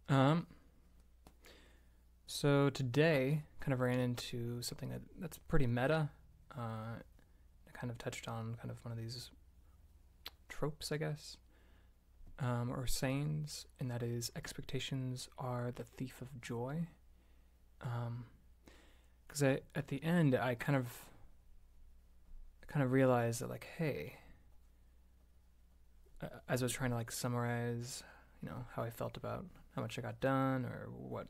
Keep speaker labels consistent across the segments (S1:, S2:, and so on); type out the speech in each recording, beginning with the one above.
S1: Um, so today kind of ran into something that's pretty meta. I kind of touched on kind of one of these tropes, I guess, or sayings, and that is expectations are the thief of joy. Because at the end, I kind of realized that, like, hey, as I was trying to like summarize, how I felt about how much I got done or what,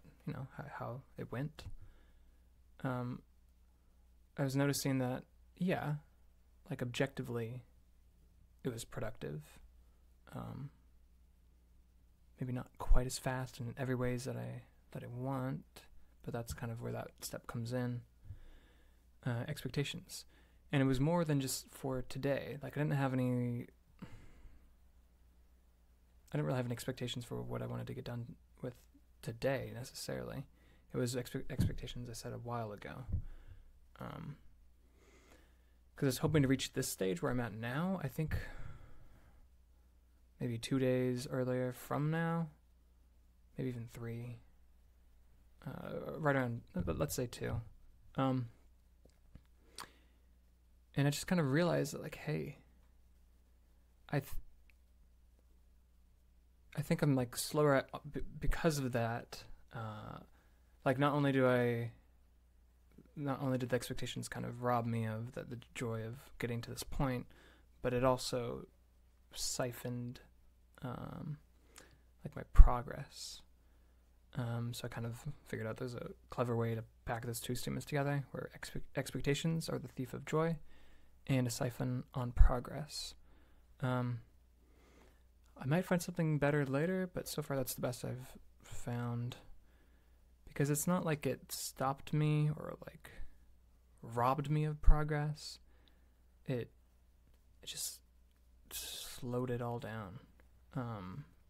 S1: how it went. Um, I was noticing that, yeah, like objectively, it was productive. Um, Maybe not quite as fast in every ways that I want, but that's kind of where that step comes in. Expectations, and it was more than just for today. Like I didn't really have any expectations for what I wanted to get done with today necessarily. It was expectations I set a while ago. Because I was hoping to reach this stage where I'm at now. I think maybe 2 days earlier from now, maybe even 3. Right around, let's say 2. And I just kind of realized that, like, hey, I think I'm like slower because of that. Like not only did the expectations kind of rob me of the joy of getting to this point, but it also siphoned like my progress. So I kind of figured out there's a clever way to pack those two statements together, where expectations are the thief of joy, and a siphon on progress. I might find something better later, but so far that's the best I've found. Because it's not like it stopped me or like robbed me of progress. It just slowed it all down.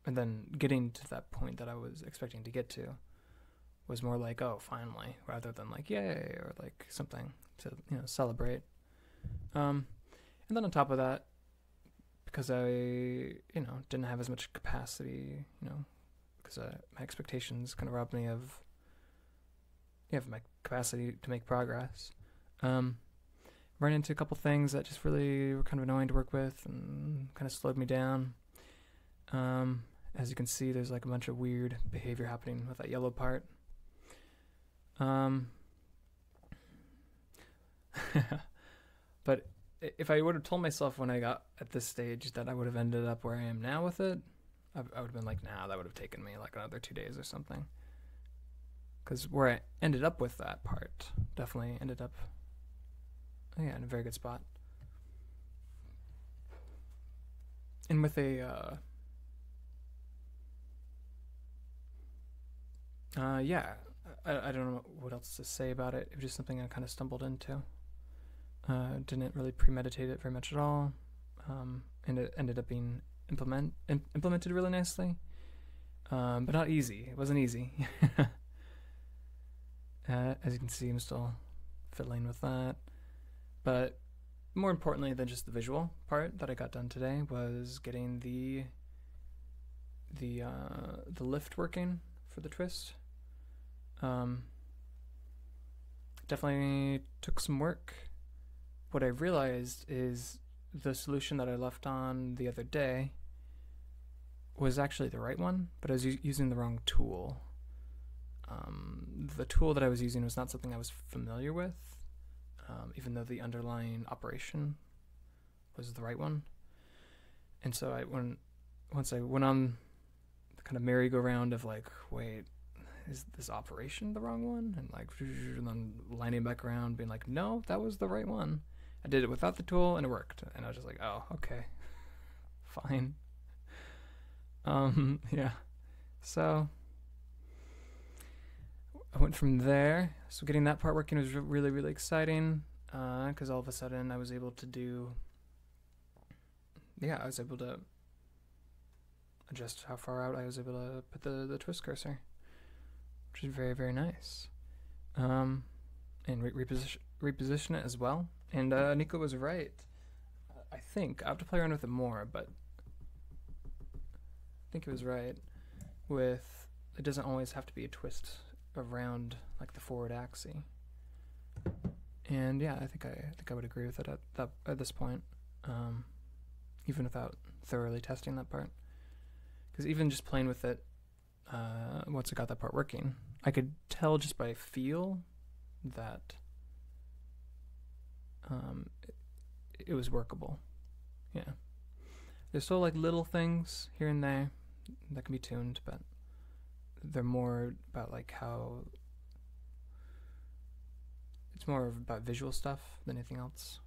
S1: And then getting to that point that I was expecting to get to was more like, oh, finally, rather than like, yay, or like something to, celebrate. And then on top of that, because I, didn't have as much capacity, because my expectations kind of robbed me of my capacity to make progress. Ran into a couple things that just really were kind of annoying to work with and kind of slowed me down. As you can see, there's like a bunch of weird behavior happening with that yellow part. But if I would have told myself when I got at this stage that I would have ended up where I am now with it, I would have been like, nah, that would have taken me like another 2 days or something. Because where I ended up with that part definitely ended up, in a very good spot. And with a, I don't know what else to say about it. It was just something I kind of stumbled into. Didn't really premeditate it very much at all. And it ended up being implemented really nicely. But not easy. It wasn't easy. As you can see, I'm still fiddling with that. But more importantly than just the visual part that I got done today was getting the lift working for the twist. Definitely took some work. What I realized is the solution that I left on the other day was actually the right one, but I was using the wrong tool. The tool that I was using was not something I was familiar with, even though the underlying operation was the right one. And so once I went on the kind of merry-go-round of like, wait, is this operation the wrong one? And like, and then lining back around, being like, no, that was the right one. I did it without the tool and it worked. And I was just like, oh, okay, fine. Yeah. So I went from there. So getting that part working was really, really exciting. Because all of a sudden I was able to adjust how far out I was able to put the twist cursor, which is very, very nice. And reposition it as well. And Nico was right. I think I have to play around with it more, but I think he was right with it doesn't always have to be a twist around like the forward axis. And yeah, I think I would agree with it at this point, even without thoroughly testing that part. Because even just playing with it, once I got that part working, I could tell just by feel that it was workable. Yeah. There's still like little things here and there that can be tuned, but they're more about like how it's more about visual stuff than anything else.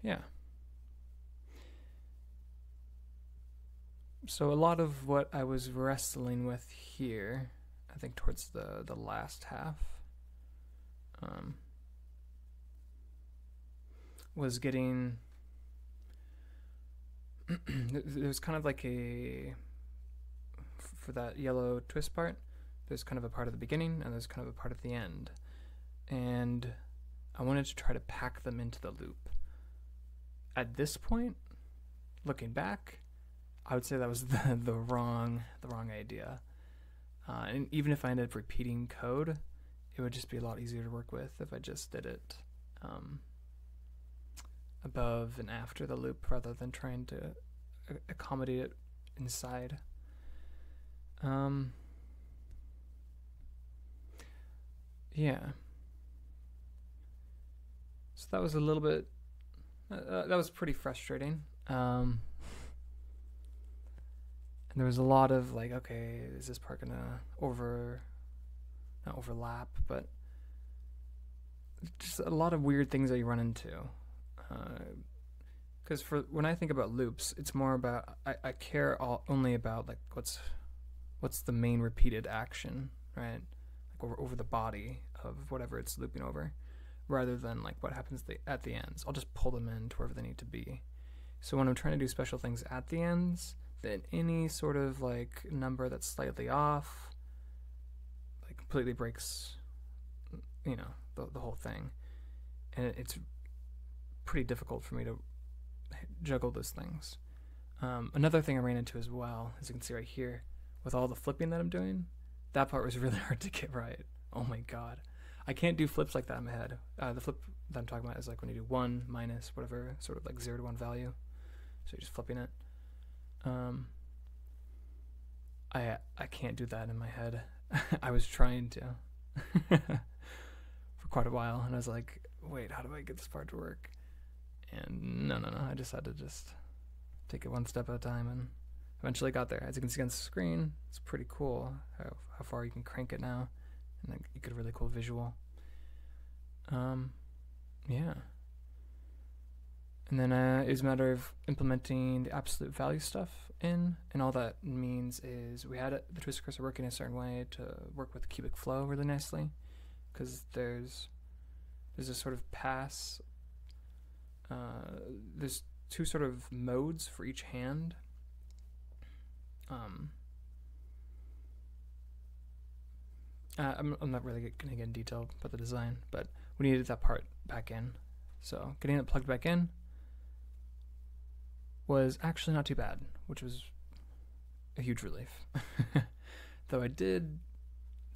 S1: Yeah. So a lot of what I was wrestling with here, I think towards the last half, was getting there's kind of like for that yellow twist part, there's kind of a part at the beginning and there's kind of a part at the end, and I wanted to try to pack them into the loop. At this point, looking back, I would say that was the wrong idea, and even if I ended up repeating code, it would just be a lot easier to work with if I just did it above and after the loop rather than trying to accommodate it inside. Yeah. So that was a little bit, that was pretty frustrating. And there was a lot of like, okay, is this part gonna not overlap, but just a lot of weird things that you run into. Because for when I think about loops, it's more about I care only about like what's the main repeated action, right? Like over the body of whatever it's looping over, rather than like what happens at the ends. I'll just pull them in to wherever they need to be. So when I'm trying to do special things at the ends, then any sort of like number that's slightly off, like completely breaks, you know, the whole thing, and it's pretty difficult for me to juggle those things. Another thing I ran into as well, as you can see right here, with all the flipping that I'm doing, that part was really hard to get right. Oh my god. I can't do flips like that in my head. The flip that I'm talking about is like when you do 1 minus whatever, sort of like 0 to 1 value. So you're just flipping it. I can't do that in my head. I was trying to for quite a while, and I was like, wait, how do I get this part to work? And no, I just had to just take it one step at a time, and eventually got there. As you can see on the screen, it's pretty cool how far you can crank it now, and then you get a really cool visual. Yeah. And then it was a matter of implementing the absolute value stuff in, and all that means is we had the twist cursor working a certain way to work with the cubic flow really nicely, because there's a sort of pass. There's 2 sort of modes for each hand. I'm not really going to get in detail about the design, but we needed that part back in. So getting it plugged back in was actually not too bad, which was a huge relief. Though I did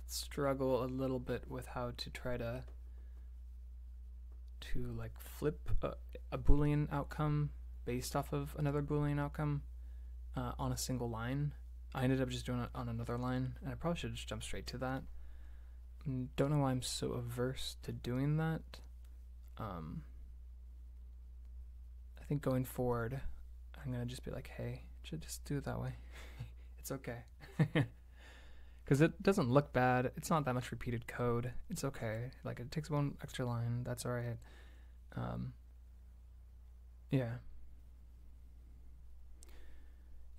S1: struggle a little bit with how to try to like flip a Boolean outcome based off of another Boolean outcome on a single line. I ended up just doing it on another line, and I probably should just jump straight to that. Don't know why I'm so averse to doing that. I think going forward, I'm going to just be like, hey, should just do it that way. It's okay. Because it doesn't look bad. It's not that much repeated code. It's okay. Like, it takes 1 extra line. That's all right. Yeah.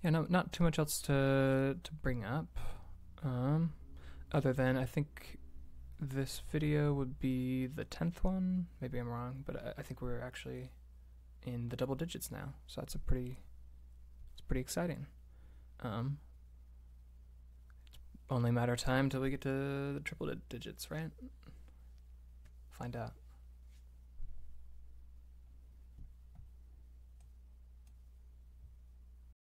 S1: Yeah, no, not too much else to bring up. Other than I think this video would be the 10th one. Maybe I'm wrong, but I think we're actually in the double digits now. So that's it's pretty exciting. It's only a matter of time till we get to the triple digits, right? Find out.